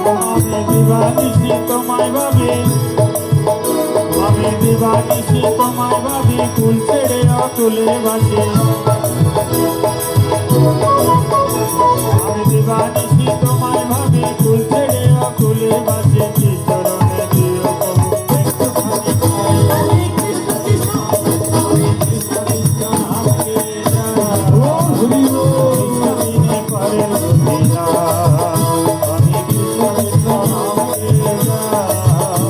আমি দিবানিশি তোমায় ভাবি, আমি দিবানিশি তোমায় ভাবি, কুল ছেড়ে অতুলে বাসি। আমি দিবানিশি তোমায় ভাবি, কুল ছেড়ে অতুলে বাসি। কি চরণে দিও প্রভু একটুখানি ঠাই। হরে কৃষ্ণ কৃষ্ণ হরে কৃষ্ণ কৃষ্ণ হরে রাম। হরি বল কৃষ্ণ বিনে পরের গতি নাই। আমি কৃষ্ণ কৃষ্ণ হরে রাম,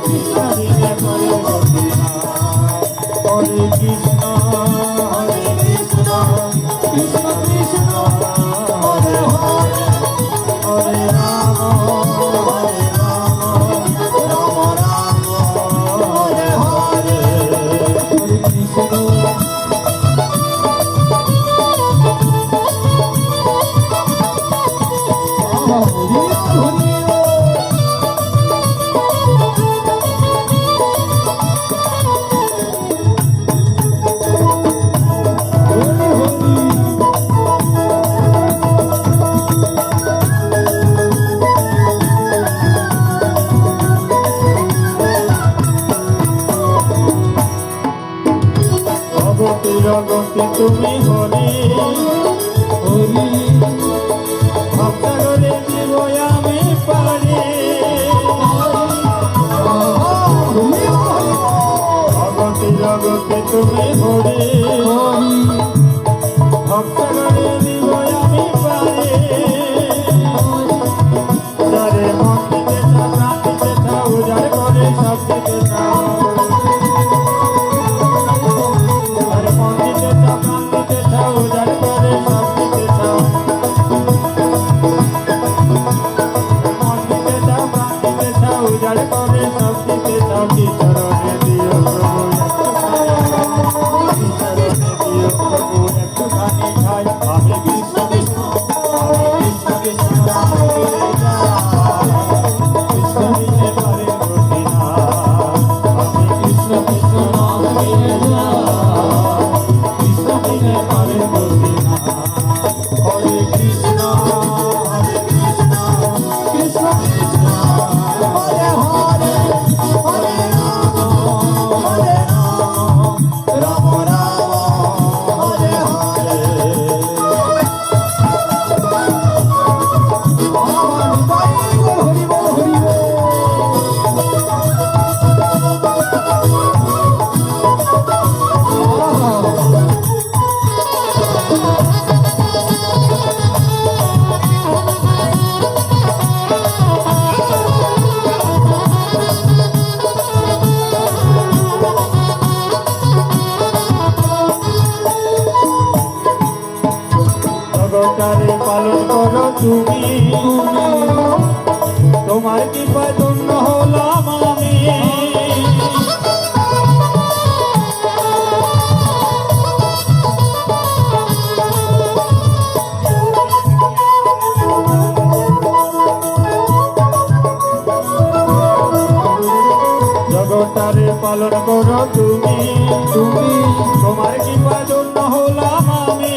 কৃষ্ণ বিনে পরের গতি নাই। হরে কৃষ্ণ কৃষ্ণ কৃষ্ণ হরে হরে, হরে রাম রাম রাম হরে হরে। হরে কৃষ্ণ জগতে তুমি হরি হরি, ভক্তরে দিব আমি পারি। জগতে জগতে তুমি হরি হরি, ভক্তরে দিব আমি পারি। যারে মন দিতে চাও প্রাণ দিতে চাও, উজাড় করে সব দিতে চাও। উজাড় করে সব দিতে চাও। কি চরণে দিও প্রভু একটুখানি, কি চরণে দিও প্রভু একটুখানি ঠাই। আমি কৃষ্ণ কৃষ্ণ আমি কৃষ্ণ কৃষ্ণ হরে রাম, কৃষ্ণ বিনে পরের গতি নাই। আমি কৃষ্ণ কৃষ্ণ হরে রাম, কৃষ্ণ বিনে পরের গতি নাই। হরে কৃষ্ণ কৃষ্ণ কৃষ্ণ হরে হরে, হরে রাম রাম রাম হরে হরে। হরি বল হরি বল। জগৎটারে পালন করো তুমি, তোমার কৃপায় ধন্য হলাম আমি। জগৎটারে পালন করো তুমি, তোমার কৃপায় ধন্য হলাম আমি।